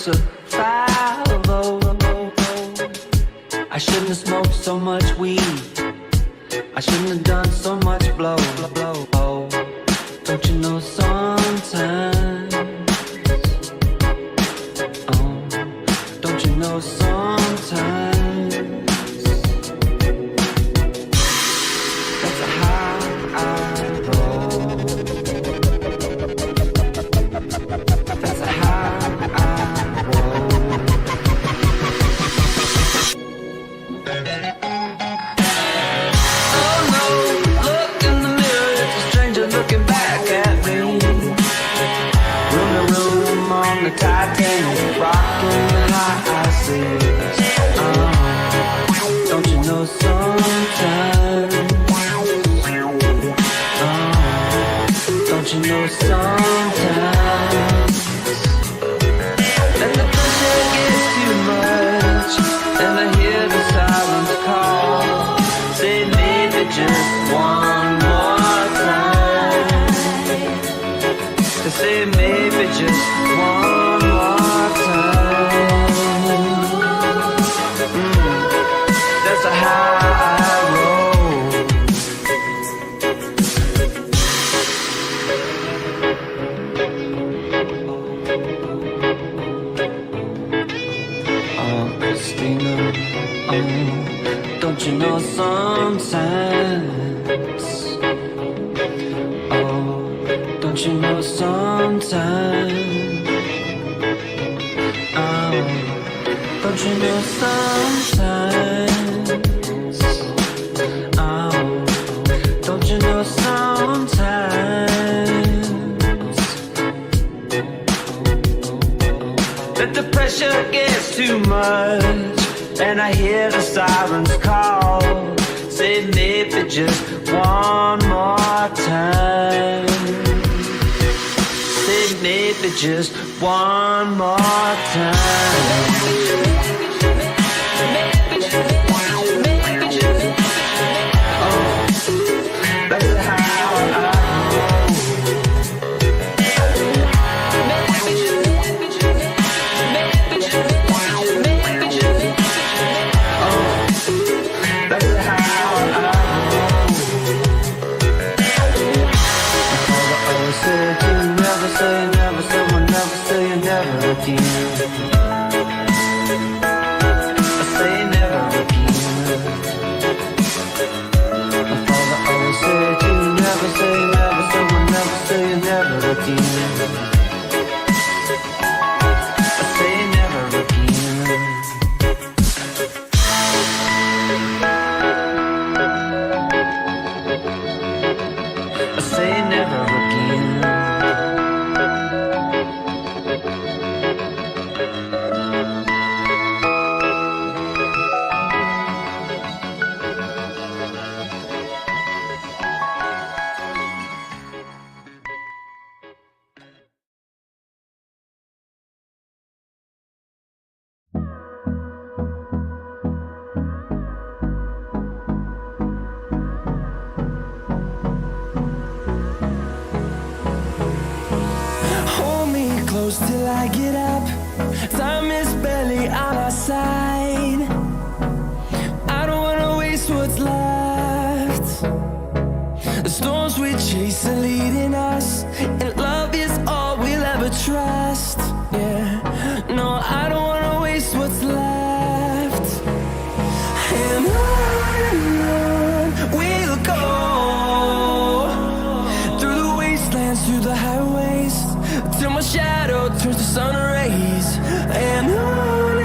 a 5-0. I shouldn't have smoked so much weed. I shouldn't have done so much blow. Oh, don't you know sometimes? Oh, don't you know sometimes? That's how I roll. That's how I roll. Oh no, look in the mirror, it's a stranger looking back at me. Room to room on the Titanic, rocking the high seas. Don't you know sometimes? Don't you know sometimes? And the pressure gets too much, and I hear the sirens call. Say maybe just one more time. To say maybe just one more time. That's how I roll. Oh, Christina, oh, don't you know sometimes? Oh, don't you know sometimes? Oh, don't you know sometimes? Oh, don't you know sometimes? That the pressure gets too much, and I hear the sirens call. Say maybe just one more time. Say maybe just one more time. That's how I roll. That's how I roll. I said you never say never, someone never say never again. I say never again. My father always said you never say never, someone never say never again. I say never again. I say never again. Hold me close till I get up. Time is barely on our side. I don't wanna waste what's left. The storms we chase are leading us, and love is all we'll ever trust. Yeah, no, I don't wanna waste what's left. And on we'll go, through the wastelands, through the highways, till my shadow turns to sun rays. And on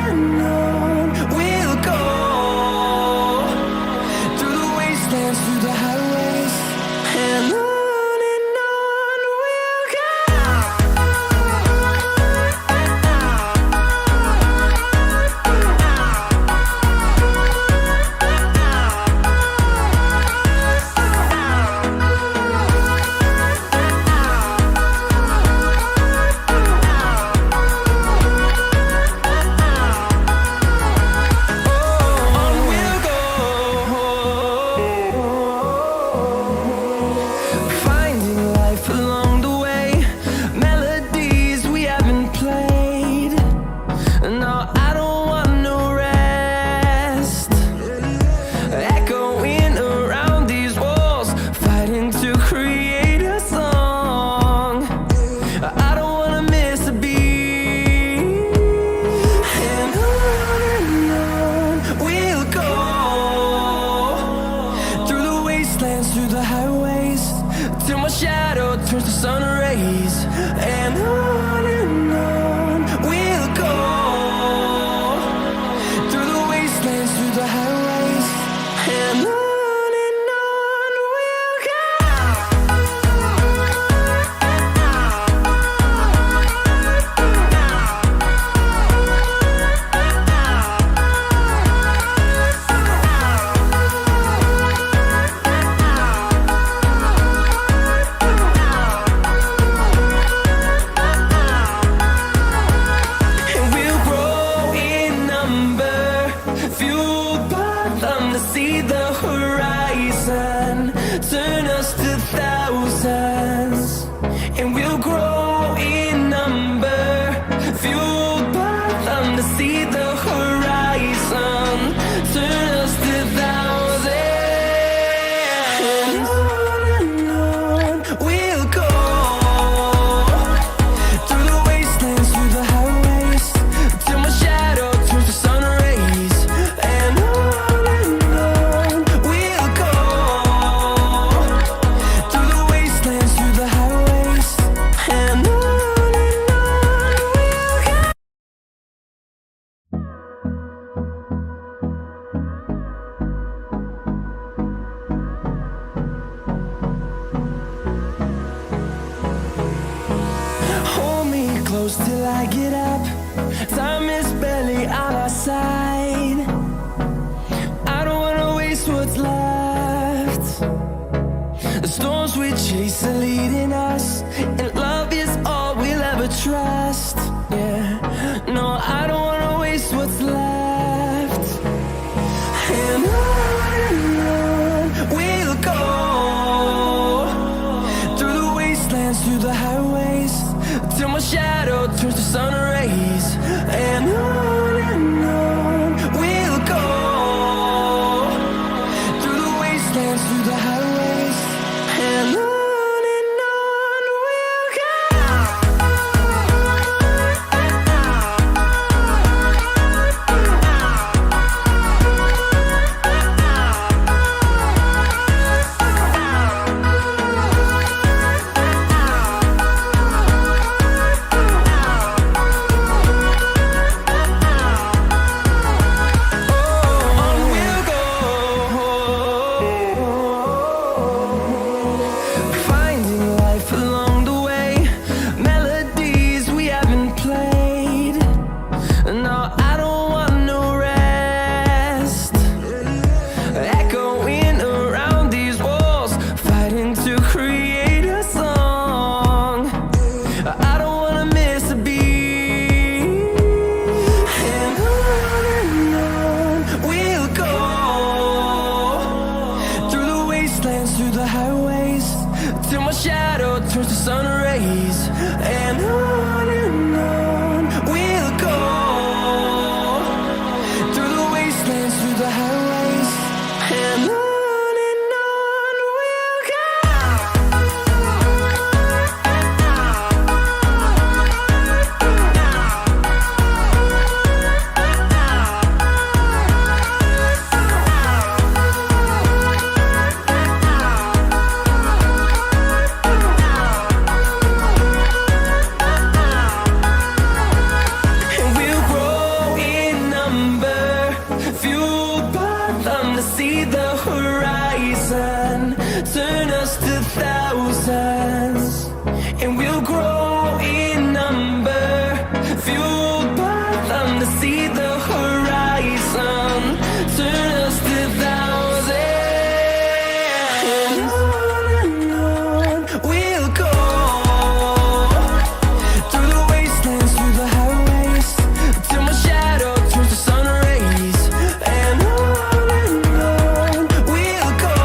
to see the horizon, turn us to thousands. And on we'll go, through the wastelands, through the highways, till my shadow turns to sun rays. And on we'll go, through the wastelands, through the highways. And on we'll go. Hold me close till I get up. Time is barely on our side. I don't wanna waste what's left. The storms we chase are leading us, and love is all we'll ever trust. Yeah, no, I don't wanna waste what's left. And on we'll go, through the wastelands, through the highways, till my shadow turns to sun rays. And on we'll go, through the wastelands, through the highways. And on we'll go. On we'll go, finding life along the way, melodies we haven't played. No, I don't want no rest, echoing around these walls, fighting to create a song. I don't wanna miss a beat. And on we'll go, through the wastelands, through the highways, till my shadow turns to sun rays. And on we'll go, through the wastelands, through the highways. And on we'll go. And we'll grow in number, fueled by them to see the horizon, turn us to thousands. And we'll grow in number, fueled by them to see the horizon, turn us to thousands. And on we'll go, through the wastelands, through the highways, till my shadow turns to sun rays. And on we'll go,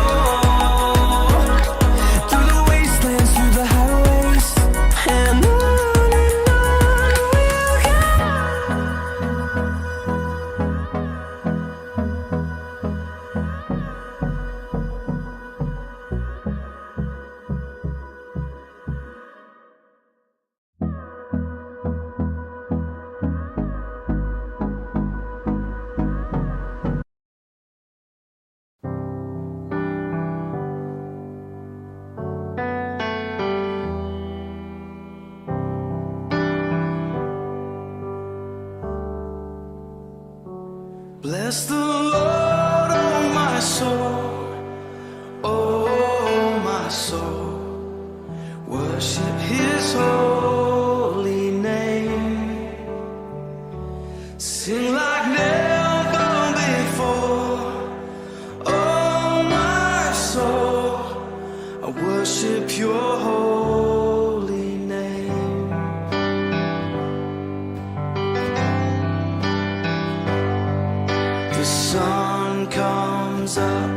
through the wastelands, through the highways. And on we'll go. Bless the Lord, oh my soul, oh my soul. Worship His holy name. Sing like never before, oh my soul. I worship Your holy name. The sun comes up,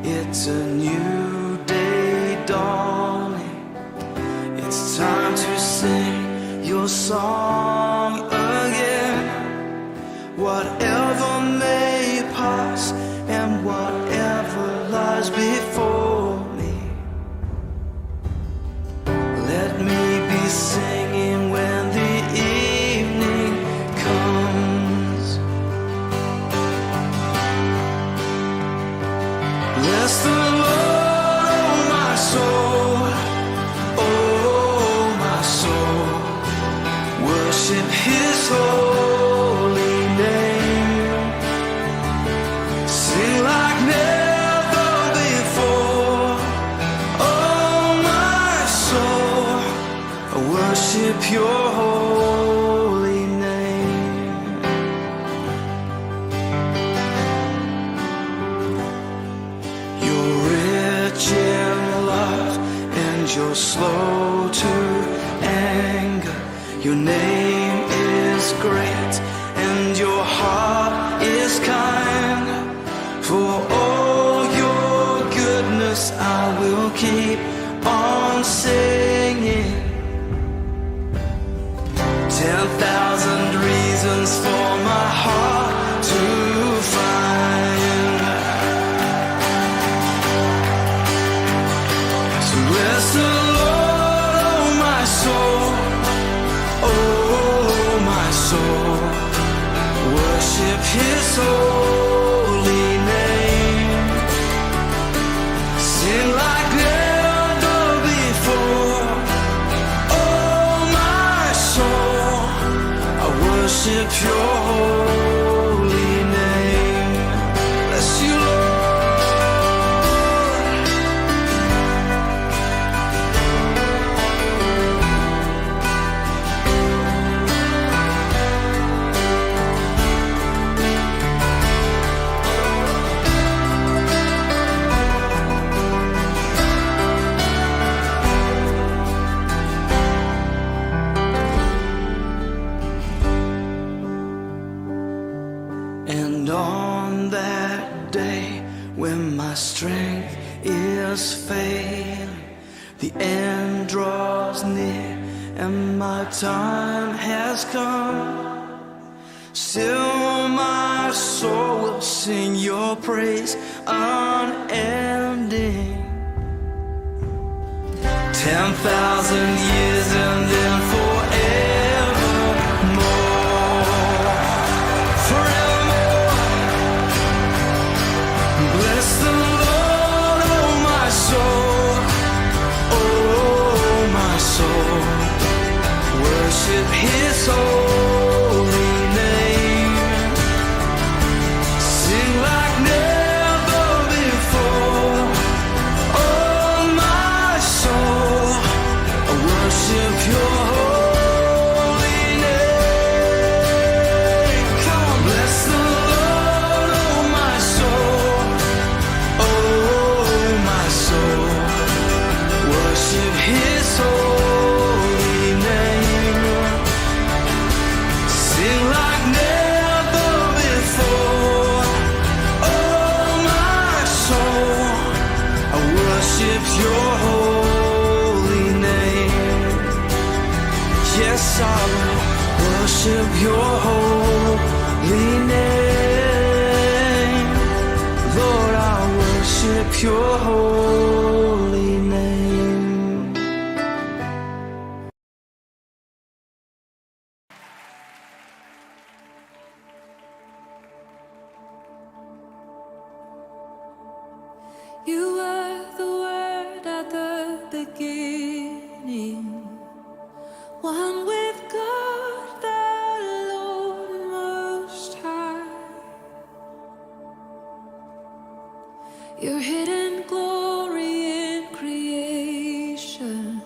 it's a new day dawning. It's time to sing Your song again. whatever may pass and whatever lies before me. Let me be singing when the evening comes. Bless the Lord, oh my soul, oh my soul. Worship His holy name. Sing like never before. Oh my soul, I worship Your holy name. You're rich in love and You're slow to anger. Your name is great and Your heart is kind. For all Your goodness I will keep on singing. 10,000 reasons for my heart to find. So bless the Lord, oh my soul, oh my soul. Worship His holy name. Sing like never before. Oh my soul, I worship Your holy name. Bless You, Lord. And on that day when my strength is failing, the end draws near and my time has come, still my soul will sing Your praise unending. 10,000 years and then forevermore. Forevermore. Bless the Lord, oh my soul, oh my soul. Worship His holy name. Sing like never before. Oh my soul, I worship Your holy name. Come on, bless the Lord, oh my soul, oh my soul. Worship His holy name. Sing like never before. Oh my soul, I worship Your holy name. Yes, I will worship Your holy name. Lord, I worship Your holy name. You were the Word at the beginning, one with God the Lord Most High. Your hidden glory in creation,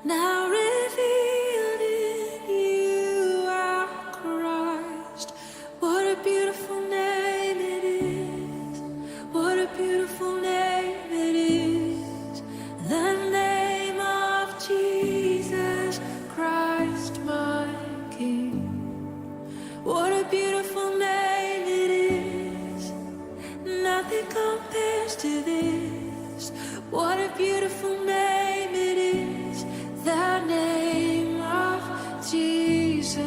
now revealed in You, our Christ. What a beautiful name it is. What a beautiful name it is. The name of Jesus Christ, my King. What a beautiful name it is. Nothing compares to this. What a beautiful name it is. The name of Jesus.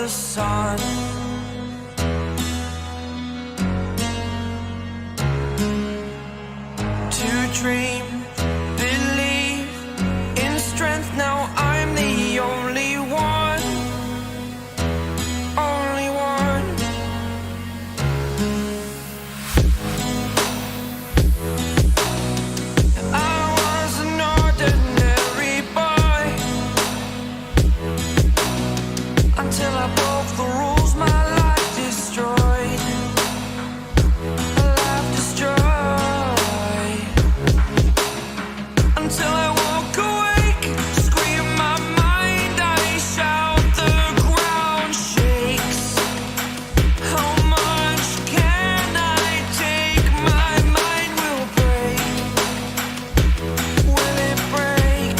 the sun. To dream, believe in strength. Now I'm the only one, only one. I was an ordinary boy until I broke the rules. My life destroyed, life destroyed. Until I walk awake, scream my mind, I shout, the ground shakes. How much can I take? My mind will break. Will it break?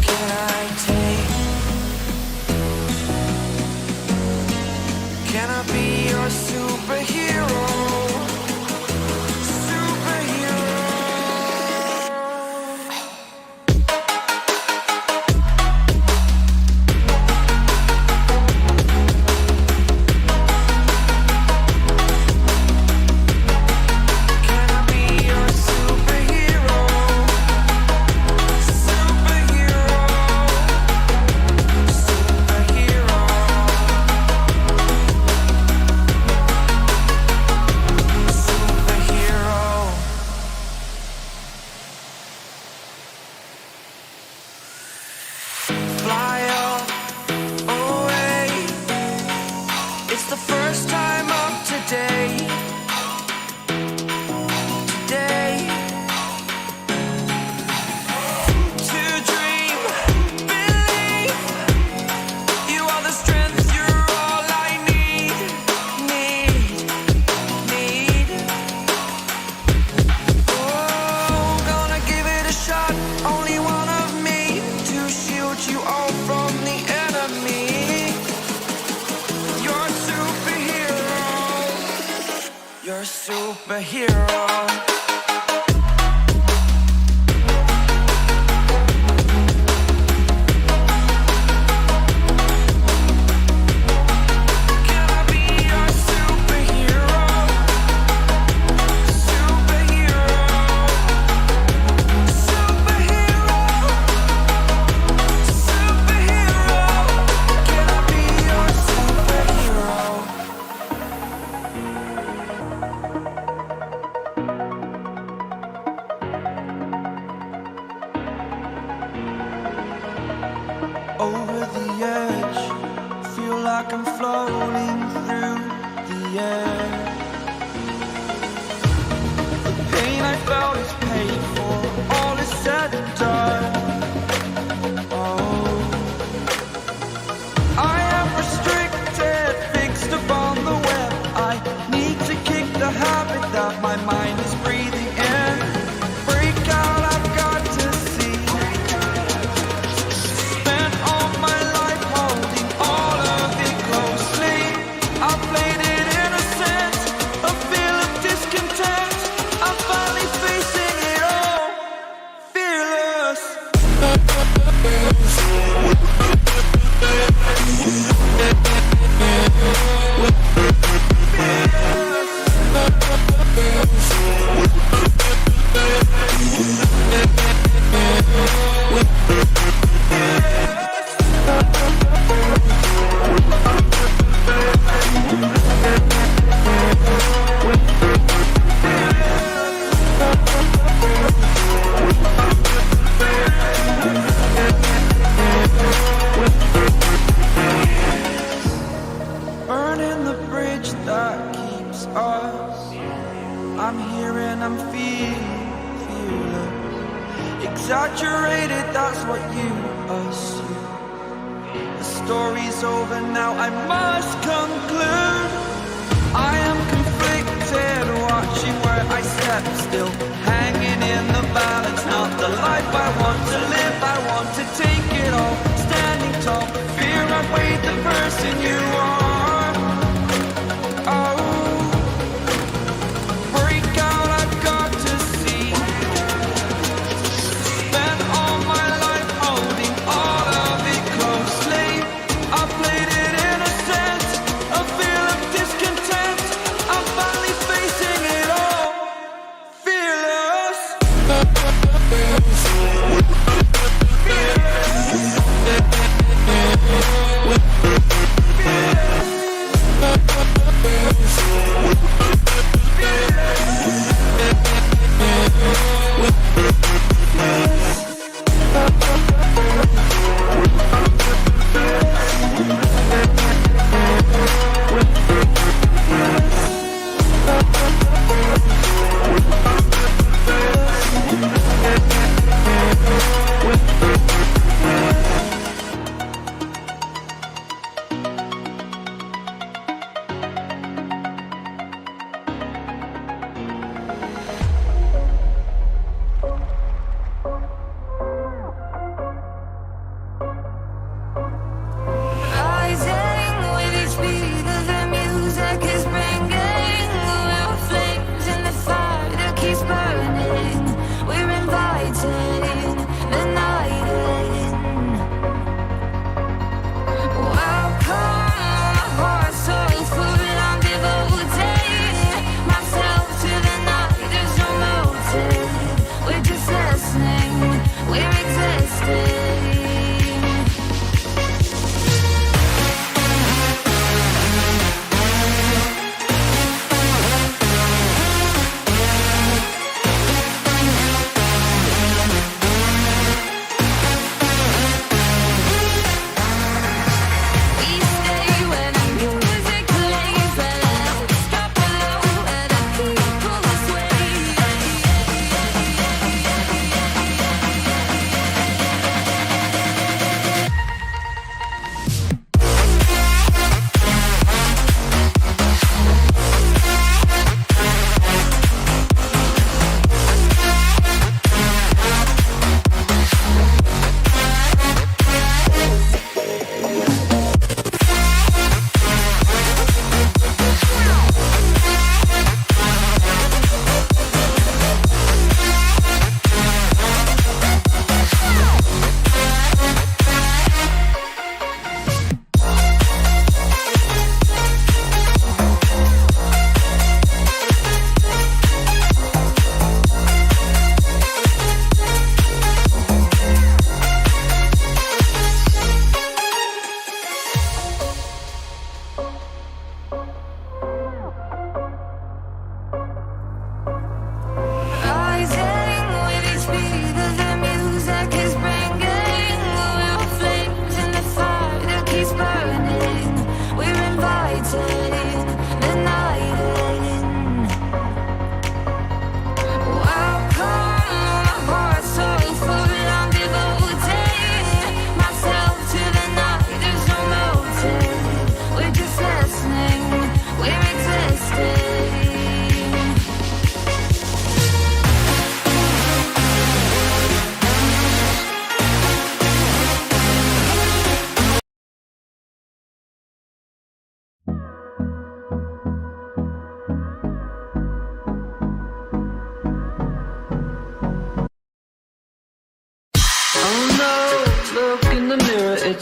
Can I take? Can I be your superhero? Fly away. It's the first time of today. Today. To dream, believe. You are the strength, you're all I need. Oh, gonna give it a shot. Only one of me to shield you all from the enemy. You're a superhero. You're a superhero. Can I be your superhero? Superhero. Superhero. Superhero. Can I be your superhero? Over the edge, feel like I'm floating through the air. The pain I felt is paid for, all is said and done. Oh, I am restricted, fixed upon the web. I need to kick the habit that my mind is breathing in. Break out, I've got to see. Spent all my life holding all of it closely. I played it innocent, a feel of discontent. I'm finally facing it all, fearless. Burning the bridge that keeps us. I'm here and I'm feeling exaggerated, that's what you assume. The story's over now, I must conclude. I am conflicted, watching where I step still, hanging in the balance. Not the life I want to live, I want to take it all. Standing tall, fear I weighed the person you are. Oh, break out, I've got to see. Spent all my life holding all of it closely. I play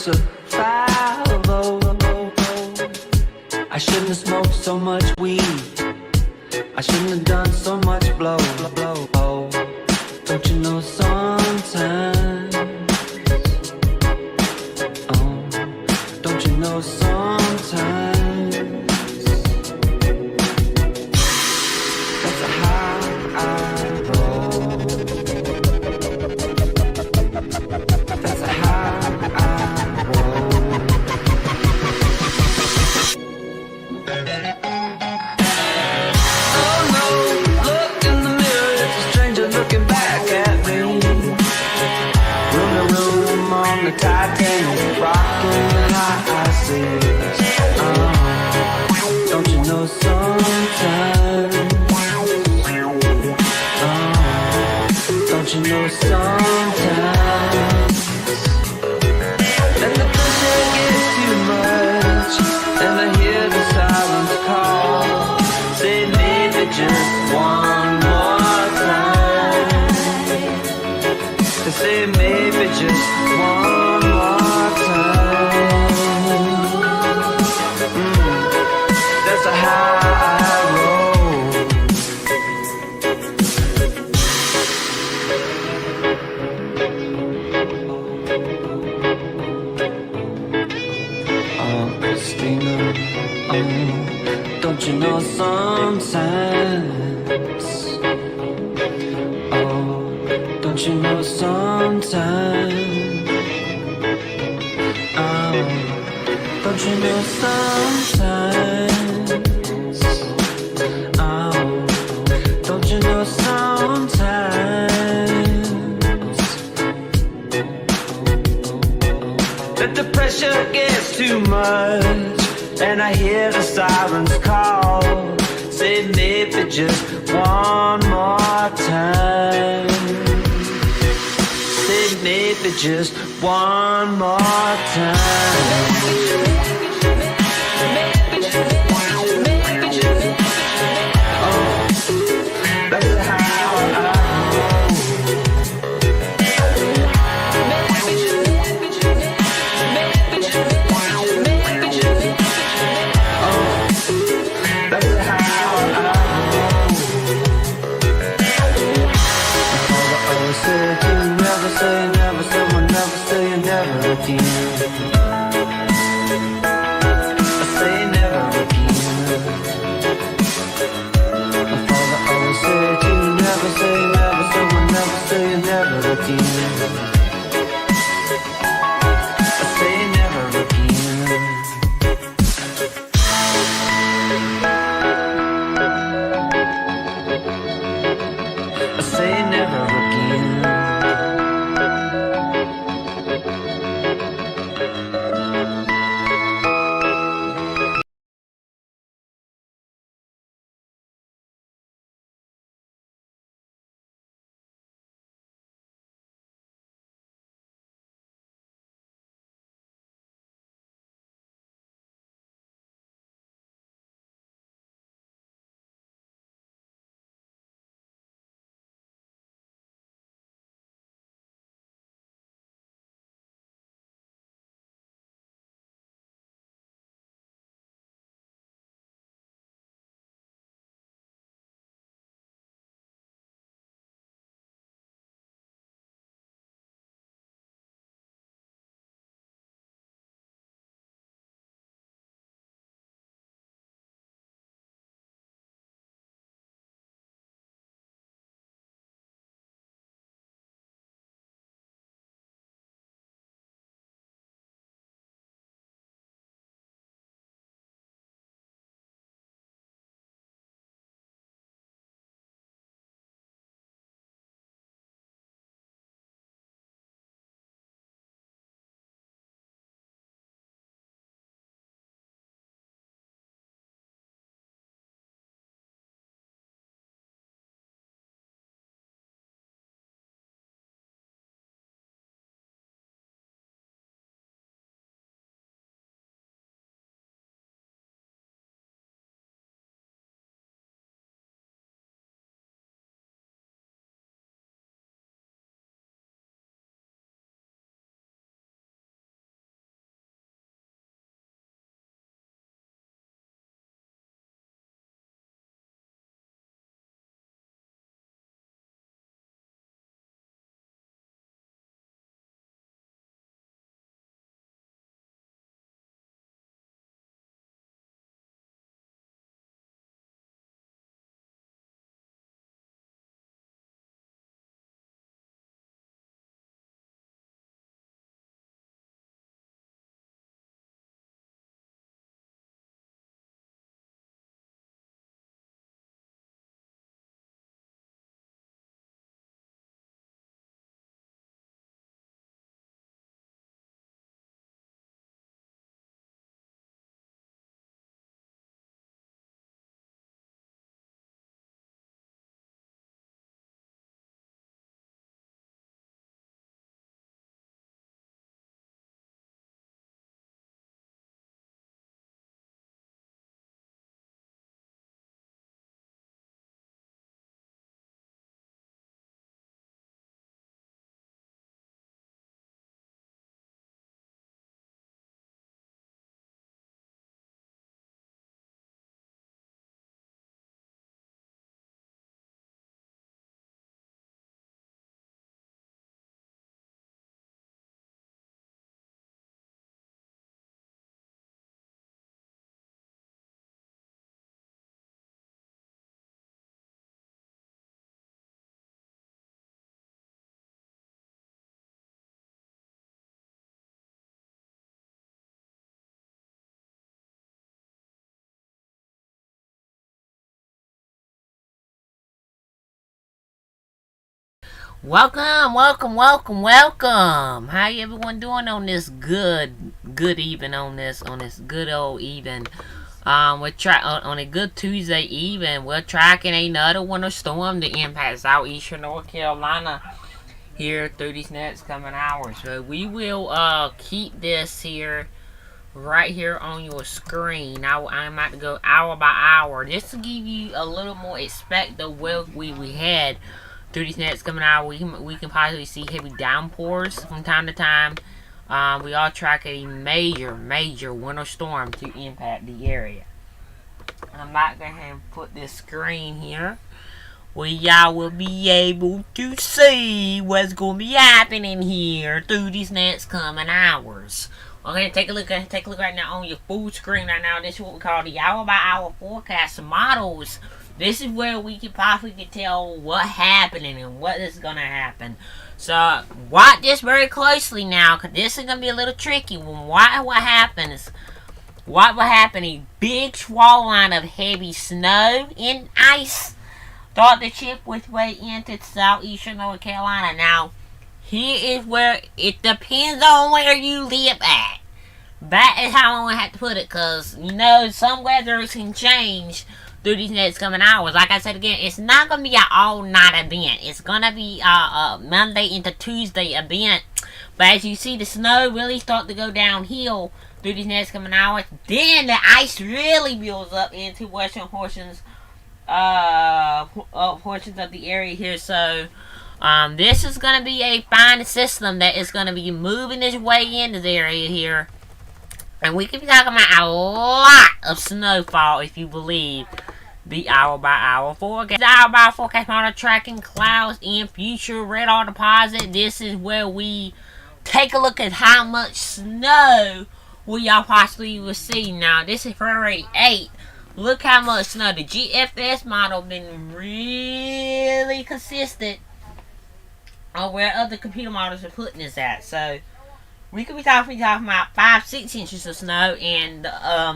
it's a foul. I shouldn't have smoked so much weed. I shouldn't have done so much blow. Don't you know sometimes? Oh, don't you know sometimes? That's how I roll. That's how I roll. Oh no, look in the mirror, it's a stranger looking back at me. Room to room on the Titanic, rocking the high seas. Don't you know sometimes? Don't you know sometimes? And the pressure gets too much, and I hear the sirens call. Say maybe just one more time. Say maybe just one more time. That's how I roll. Oh, Christina, oh, don't you know sometimes? Oh, don't you know sometimes? Oh, don't you know sometimes? Oh, don't you know sometimes? That the pressure gets too much, and I hear the sirens call. Say maybe just one more time. Say maybe just one more time. Oh, that's how I roll. That's how I roll. All I always said, you never say never, someone never say never again. Welcome. How everyone doing on this good even on this good old even? On a good Tuesday even. We're tracking another winter storm to impact southeastern North Carolina here through these next coming hours. So we will keep this here right here on your screen. Now I'm about to go hour by hour just to give you a little more expected what we had through these next coming hour. We can possibly see heavy downpours from time to time. We are tracking a major winter storm to impact the area. I'm about to go ahead and put this screen here where y'all will be able to see what's going to be happening here through these next coming hours. Okay, take a look right now on your full screen right now. This is what we call the hour by hour forecast models. This is where we can possibly tell what's happening and what is gonna happen. So watch this very closely now, cause this is gonna be a little tricky. What happens? What will happen? A big swell line of heavy snow and ice start to chip its way into southeastern North Carolina. Now, here is where it depends on where you live at. That is how I'm gonna have to put it, cause some weather can change through these next coming hours. Like I said again, it's not gonna be an all night event. It's gonna be a Monday into Tuesday event. But as you see, the snow really start to go downhill through these next coming hours. Then the ice really builds up into western portions of the area here. So this is going to be a fine system that is going to be moving its way into the area here, and we could be talking about a lot of snowfall if you believe the hour by hour forecast. The hour by hour forecast model tracking clouds in future radar deposit. This is where we take a look at how much snow we y'all possibly will see. Now this is February 8th. Look how much snow. The GFS model been really consistent on where other computer models are putting this at. So we could be talking about 5-6 inches of snow, and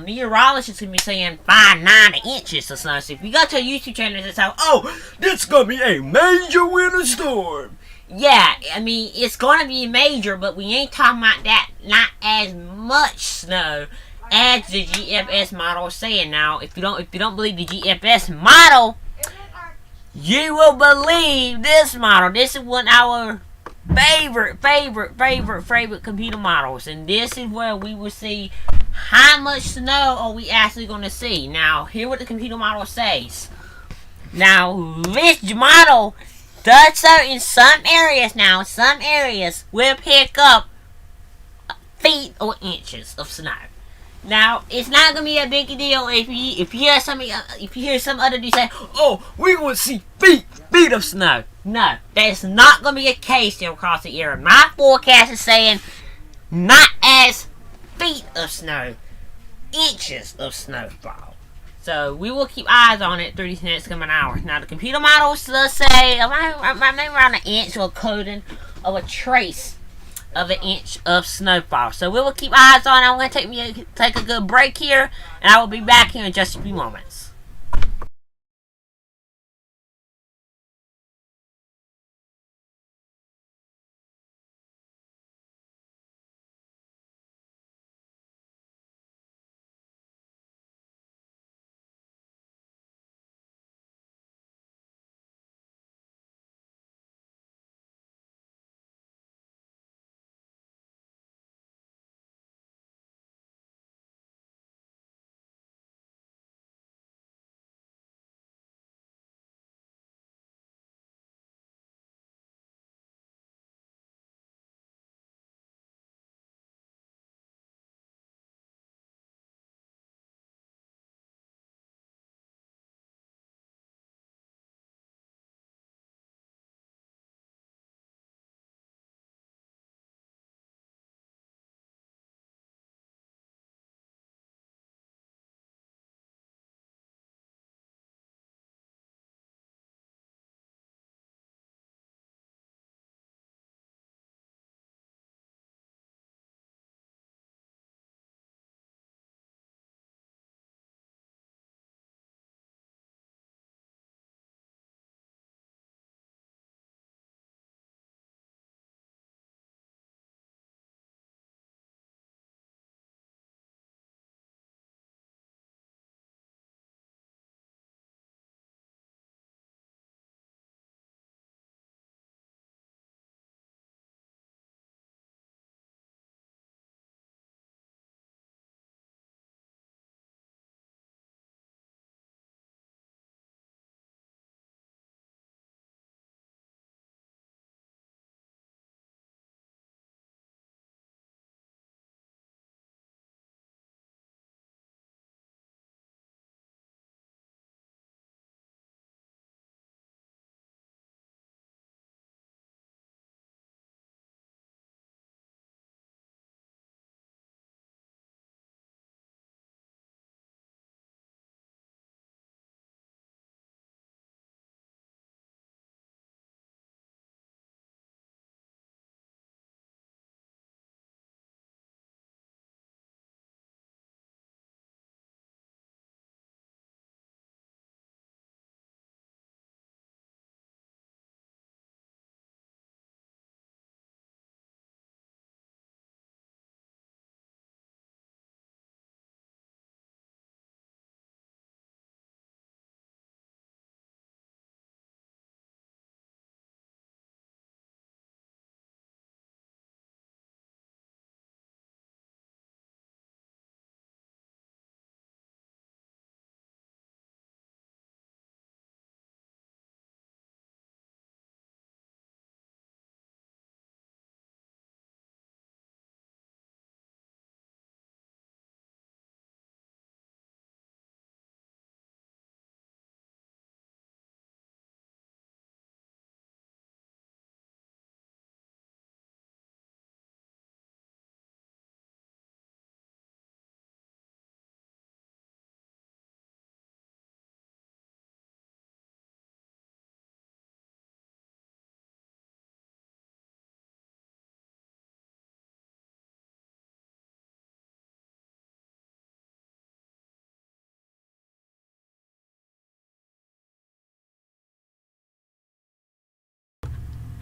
meteorologists could be saying 5-9 inches of snow. So if you go to a YouTube channel and say, "Oh, this is gonna be a major winter storm," yeah, I mean it's gonna be major, but we ain't talking about that. Not as much snow as the GFS model is saying. Now, if you don't believe the GFS model, you will believe this model. This is one of our favorite computer models, and this is where we will see how much snow are we actually going to see. Now, hear what the computer model says. Now, this model does so in some areas. Now, some areas will pick up feet or inches of snow. Now, it's not gonna be a big deal if you hear some other dude say, "Oh, we're gonna see feet of snow." No, that's not gonna be a case here across the area. My forecast is saying not as feet of snow, inches of snowfall. So we will keep eyes on it through these next coming hours. Now the computer models does say maybe around an inch or a coating of a trace of an inch of snowfall. So we will keep eyes on it. I'm going to take a good break here, and I will be back here in just a few moments.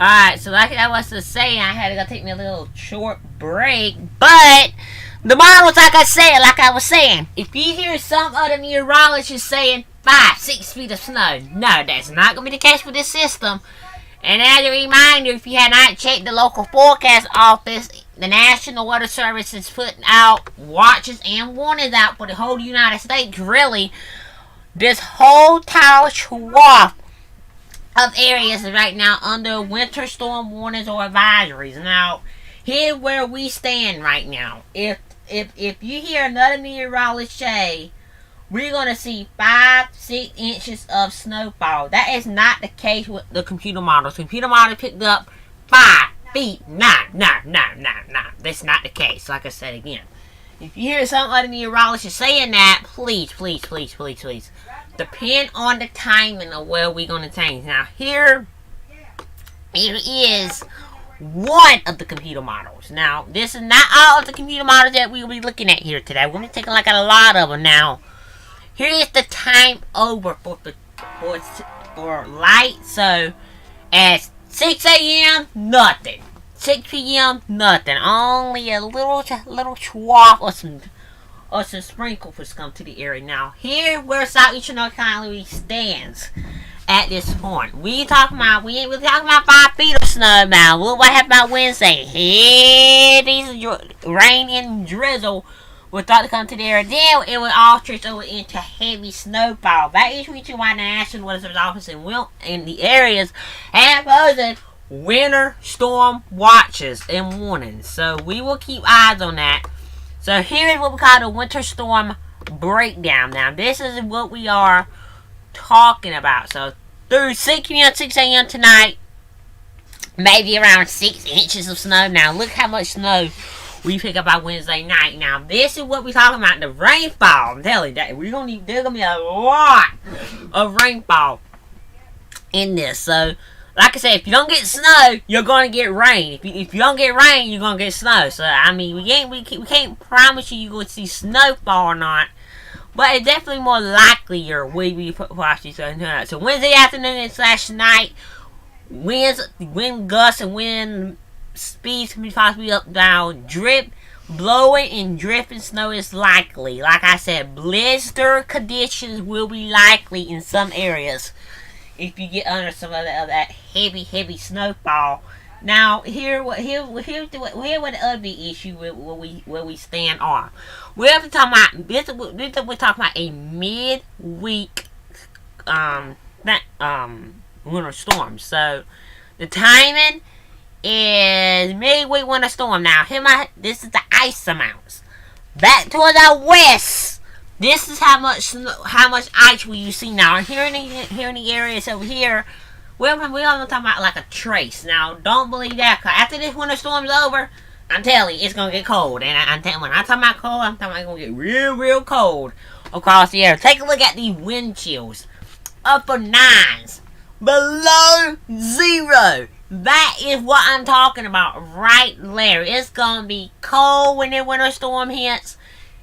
Alright, so like I was just saying, I had to go take me a little short break, but the models, like I was saying, if you hear some other meteorologist saying 5-6 feet of snow, no, that's not going to be the case for this system. And as a reminder, if you had not checked the local forecast office, the National Weather Service is putting out watches and warnings out for the whole United States, really. This whole tower swath of areas right now under winter storm warnings or advisories. Now, here's where we stand right now. If you hear another meteorologist say we're gonna see 5-6 inches of snowfall, that is not the case with the computer models. Computer models picked up 5 feet. Nah. That's not the case. Like I said again, if you hear some other meteorologist saying that, please depend on the timing of where we're going to change. Now, here is one of the computer models. Now, this is not all of the computer models that we will be looking at here today. We're going to take a look at a lot of them. Now, here is the time over for light. So, at 6 a.m., nothing. 6 p.m., nothing. Only a little swath or some sprinkles come to the area. Now, here where Southeastern North Carolina stands at this point. We ain't really talking about 5 feet of snow now. What happened about Wednesday? These rain and drizzle will start to come to the area. Then it will all switch over into heavy snowfall. That is the reason why the National Weather Service office in the areas have posted winter storm watches and warnings. So we will keep eyes on that. So here's what we call the winter storm breakdown. Now this is what we are talking about. So through 6 a.m. tonight, maybe around 6 inches of snow. Now look how much snow we pick up on Wednesday night. Now this is what we're talking about, the rainfall. I'm telling you that there's gonna be a lot of rainfall in this. So like I said, if you don't get snow, you're gonna get rain. If you don't get rain, you're gonna get snow. So I mean, we can't promise you're gonna see snowfall or not, but it's definitely more likely you're we possibly tonight. So Wednesday afternoon / night, wind gusts and wind speeds can be possibly up down. Blowing and drifting snow is likely. Like I said, blizzard conditions will be likely in some areas if you get under some of that heavy snowfall. Now, here's what the other big issue where we stand on. We're talking about we're talking about a midweek winter storm. So the timing is midweek winter storm. Now, this is the ice amounts. Back towards our west. This is how much ice will you see now. Here in the areas over here, we're only talking about like a trace. Now, don't believe that, because after this winter storm's over, I'm telling you, it's going to get cold. And when I'm talking about cold, I'm talking about it's going to get real cold across the area. Take a look at these wind chills. Upper 9s. Below 0. That is what I'm talking about right there. It's going to be cold when the winter storm hits.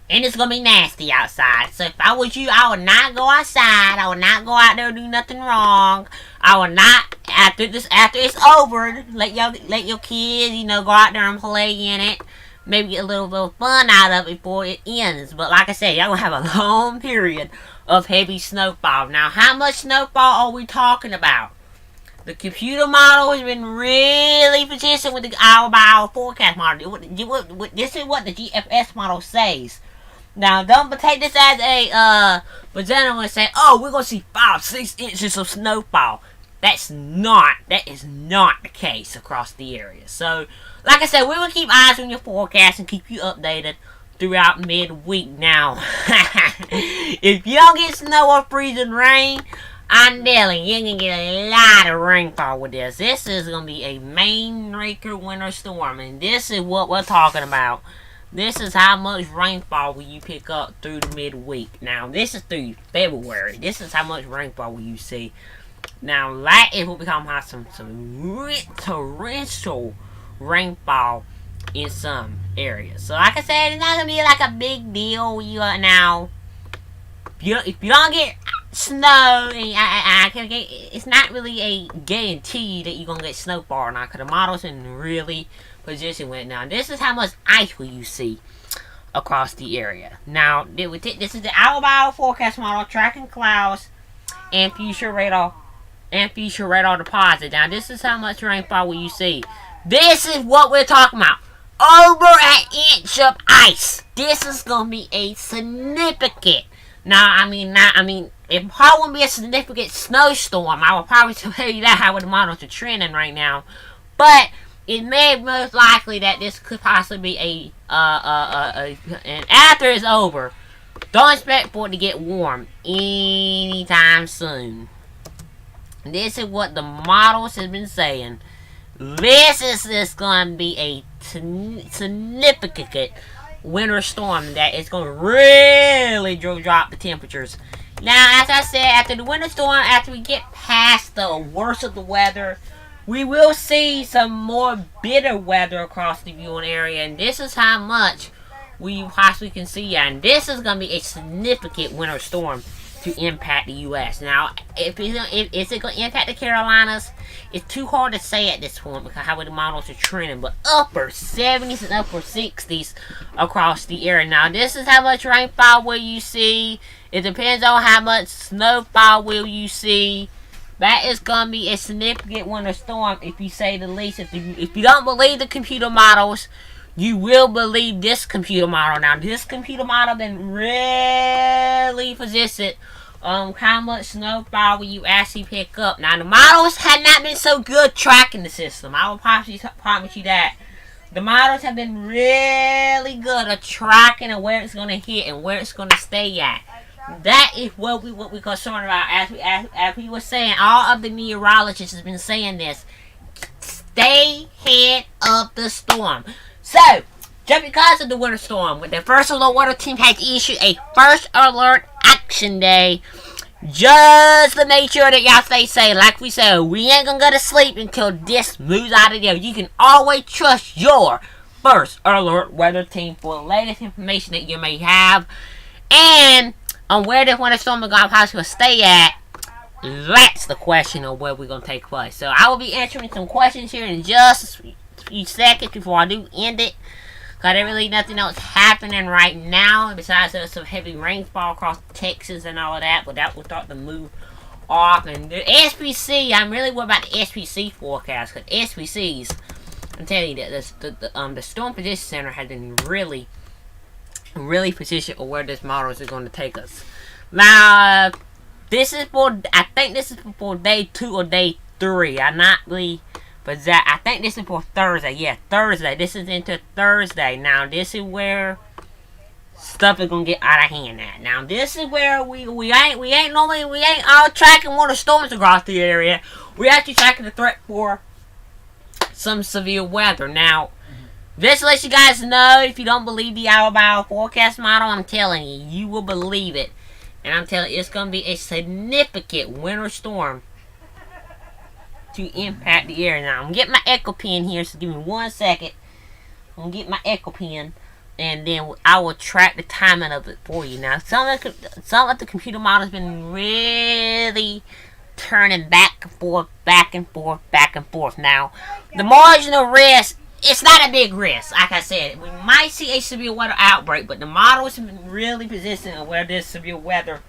And it's going to be nasty outside. So if I was you, I would not go outside. I would not go out there and do nothing wrong. I would not, after it's over, let your kids, go out there and play in it. Maybe get a little fun out of it before it ends. But like I said, y'all going to have a long period of heavy snowfall. Now, how much snowfall are we talking about? The computer model has been really consistent with the hour-by-hour forecast model. This is what the GFS model says. Now, don't take this as a presenter and say, oh, we're going to see 5-6 inches of snowfall. That is not the case across the area. So, like I said, we will keep eyes on your forecast and keep you updated throughout midweek. Now, if you don't get snow or freezing rain, I'm telling you, you're going to get a lot of rainfall with this. This is going to be a main-breaker winter storm, and this is what we're talking about. This is how much rainfall will you pick up through the midweek. Now, this is through February. This is how much rainfall will you see. Now, that is what we call some torrential rainfall in some areas. So, like I said, it's not going to be like a big deal. If you don't get snow, and it's not really a guarantee that you're gonna get snowfall or not, because the model's in really position with it. Now, this is how much ice will you see across the area. Now, this is the hour-by-hour forecast model tracking clouds and future radar deposit. Now, this is how much rainfall will you see. This is what we're talking about. Over an inch of ice. This is gonna be a significant. Now, it probably won't be a significant snowstorm. I will probably tell you that how the models are trending right now, but it may be most likely that this could possibly be and after it's over, don't expect for it to get warm anytime soon. This is what the models have been saying. This is going to be a significant winter storm that is going to really drop the temperatures. Now, as I said, after the winter storm, after we get past the worst of the weather, we will see some more bitter weather across the viewing area, and this is how much we possibly can see. And this is going to be a significant winter storm to impact the U.S. Now, is it going to impact the Carolinas? It's too hard to say at this point because how the models are trending, but upper 70s and upper 60s across the area. Now, this is how much rainfall will you see. It depends on how much snowfall will you see. That is going to be a significant winter storm, if you say the least. If you don't believe the computer models, you will believe this computer model. Now, this computer model been really positioned how much snowfall will you actually pick up. Now, the models have not been so good tracking the system. I will promise you that. The models have been really good at tracking where it's going to hit and where it's going to stay at. That is what we're concerned about. As we were saying, all of the meteorologists have been saying this. Stay ahead of the storm. So, just because of the winter storm, when the First Alert Weather Team has issued a First Alert Action Day, just to make sure that y'all stay safe. Like we said, we ain't gonna go to sleep until this moves out of there. You can always trust your First Alert Weather Team for the latest information that you may have. And on where this winter storm is going to possibly stay at, that's the question of where we're going to take place. So I will be answering some questions here in just a few seconds before I do end it. Because there really nothing else happening right now besides there's some heavy rainfall across Texas and all of that. But that will start to move off. And the SPC, I'm really worried about the SPC forecast. Because SPCs, I'm telling you that the Storm Prediction Center has been really positioned on where this model is going to take us. Now, I think this is for day 2 or day 3. I'm not really, but I think this is for Thursday. Yeah, Thursday. This is into Thursday. Now, this is where stuff is gonna get out of hand at. Now, this is where we ain't all tracking winter storms across the area. We're actually tracking the threat for some severe weather. Now, just to let you guys know, if you don't believe the hour-by-hour forecast model, I'm telling you, you will believe it. And I'm telling you, it's going to be a significant winter storm to impact the area. Now, I'm going to get my echo pen here, so give me 1 second. I'm going to get my echo pen, and then I will track the timing of it for you. Now, some of the computer models have been really turning back and forth, back and forth, back and forth. Now, the marginal risk, it's not a big risk. Like I said, we might see a severe weather outbreak, but the models have been really positioned on where this severe weather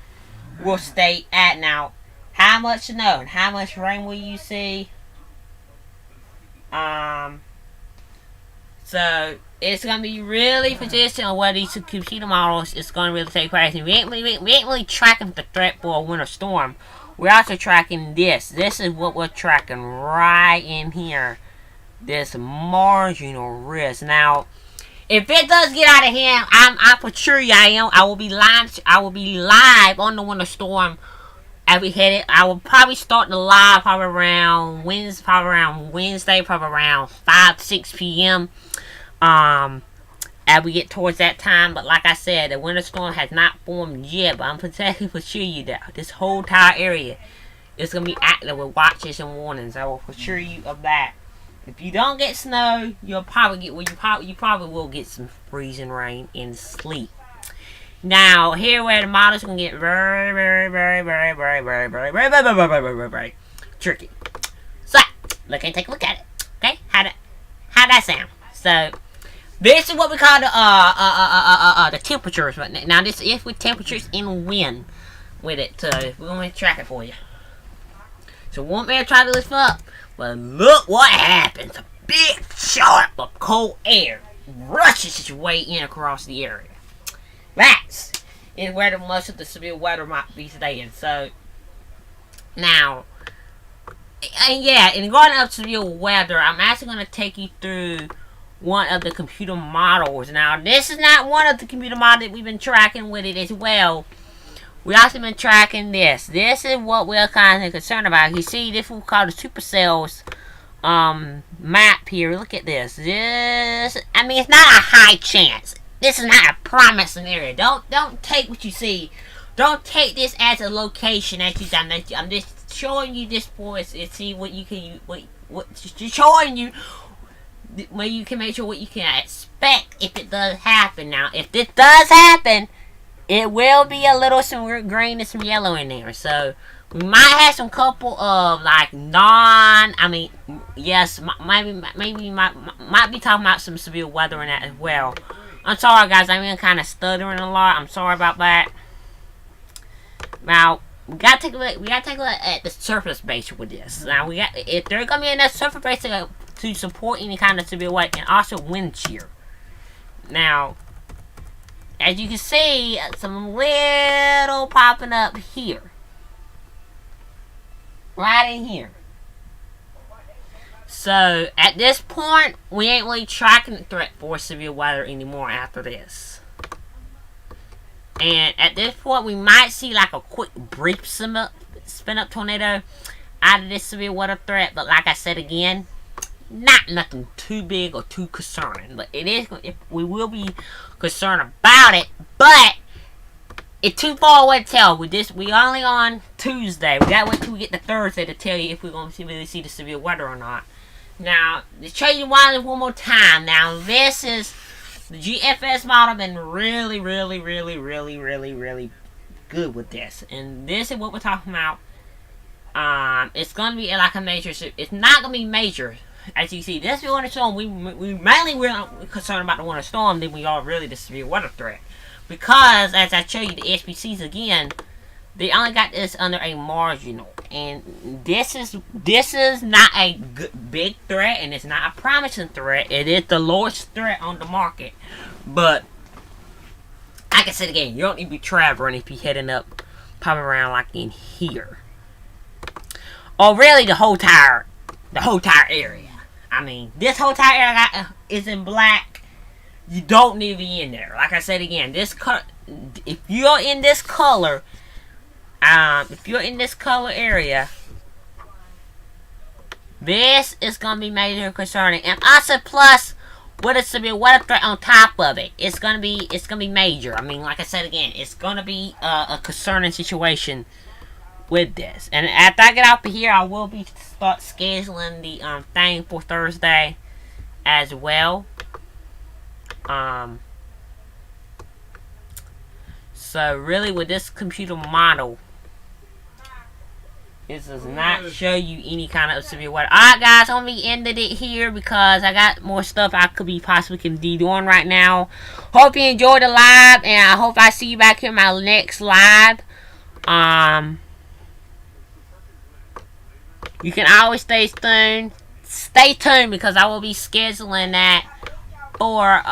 will stay at. Now, how much snow and how much rain will you see? So it's gonna be really positioned on where these computer models is gonna really take place. And we ain't really tracking the threat for a winter storm. We're also tracking this. This is what we're tracking right in here. This marginal risk. Now, if it does get out of hand, I for sure I will be live on the winter storm as we head it. I will probably start the live probably around Wednesday, probably around 5-6 p.m. As we get towards that time. But like I said, the winter storm has not formed yet, but I'm protecting for sure you that this whole entire area is gonna be active with watches and warnings. I will assure you of that. If you don't get snow, you'll probably get you probably will get some freezing rain and sleet. Now, here where the model's gonna get very, very, very, very, very, very, very, very, very, very, very, very, very, very tricky. So, take a look at it. Okay, how that sound? So, this is what we call the temperatures. But now this is with temperatures and wind with it. So we're gonna track it for you. So, want me to try to lift up? Well, look what happens. A big sharp of cold air rushes its way in across the area. That's is where the most of the severe weather might be staying. So now, and yeah, in regarding of severe weather, I'm actually going to take you through one of the computer models. Now, this is not one of the computer models that we've been tracking with it as well. We also been tracking this. This is what we're kind of concerned about. You see, this is what we call the supercells map here. Look at this. I mean, it's not a high chance. This is not a prominent scenario. Don't take what you see. Don't take this as a location that you done. I'm just showing you this point and see what you can just showing you where you can make sure what you can expect if it does happen. Now, if this does happen, it will be a little some green and some yellow in there. So we might have some couple of like yes, maybe might be talking about some severe weather in that as well. I'm sorry, guys. I'm kind of stuttering a lot. I'm sorry about that. Now we gotta take a look. We gotta take a look at the surface base with this. Now if there's gonna be enough surface base to support any kind of severe weather and also wind shear. Now, as you can see, some little popping up here, right in here. So, at this point, we ain't really tracking the threat for severe weather anymore after this. And at this point, we might see like a quick brief spin up tornado out of this severe weather threat. But like I said again, not nothing too big or too concerning. But we will be concerned about it. But it's too far away to tell. We only on Tuesday. We gotta wait till we get to Thursday to tell you if we're gonna really see the severe weather or not. Now, to show you one more time. Now, this is the GFS model. Been really, really, really, really, really, really good with this. And this is what we're talking about. It's gonna be like a major. It's not gonna be major, as you see. This winter storm. We mainly we're concerned about the winter storm than we are really the severe weather threat. Because as I show you the SPCs again, they only got this under a marginal. And this is not a big threat, and it's not a promising threat. It is the lowest threat on the market. But, like I said again, you don't need to be traveling if you're heading up, popping around like in here. Or really the whole entire area. I mean, this whole entire area is in black. You don't need to be in there. Like I said again, if you're in this color, area, this is gonna be major concerning, and also plus with a severe weather threat on top of it, it's gonna be major. I mean, like I said again, it's gonna be a concerning situation with this. And after I get out of here, I will be start scheduling the thing for Thursday as well. So really, with this computer model, it does not show you any kind of severe weather. Alright, guys, I'm going to be ending it here because I got more stuff I could be possibly can be doing right now. Hope you enjoyed the live, and I hope I see you back here in my next live. You can always stay tuned. Stay tuned because I will be scheduling that for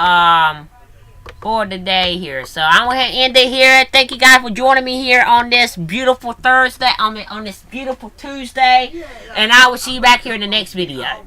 the day here. So I'm going to end it here. Thank you guys for joining me here on this beautiful Thursday, on this beautiful Tuesday, and I will see you back here in the next video.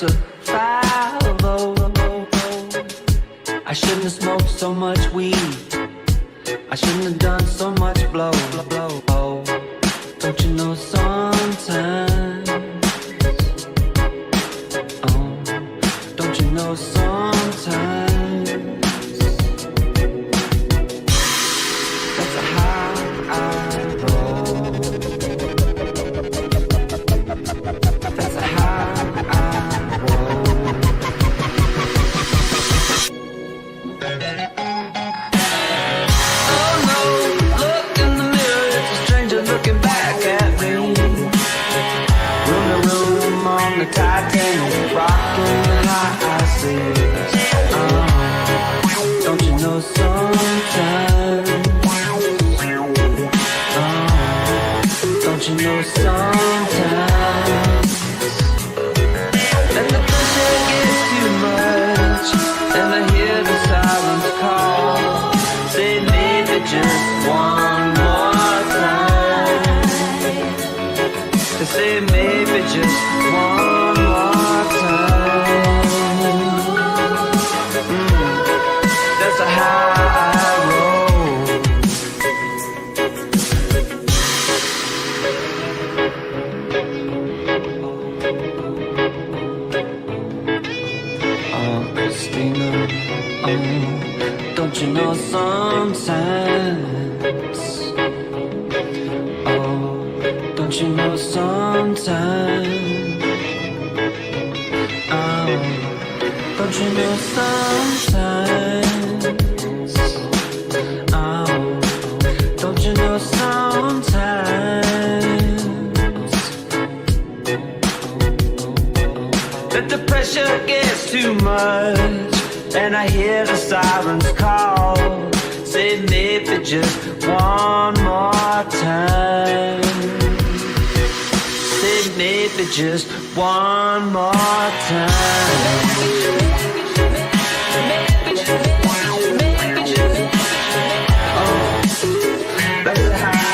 a foul blow. I shouldn't have smoked so much weed. I shouldn't have done so much blow. Oh, don't you know sometimes? Oh, don't you know sometimes? That's how I roll. That's how I roll. Oh no, look in the mirror, it's a stranger looking back at me. Room to room on the Titanic, rocking the high seas. Don't you know sometimes? Don't you know sometimes? And the pressure gets too much, and I hear the sirens call. Say maybe just one more time. To say maybe just one more time. That's how I roll. Oh, Christina, oh, don't you know sometimes? Oh, don't you know sometimes? Oh, don't you know sometimes? Oh, don't you know sometimes? That the pressure gets too much, and I hear the sirens call. Say maybe just one more time. Say maybe just one more time.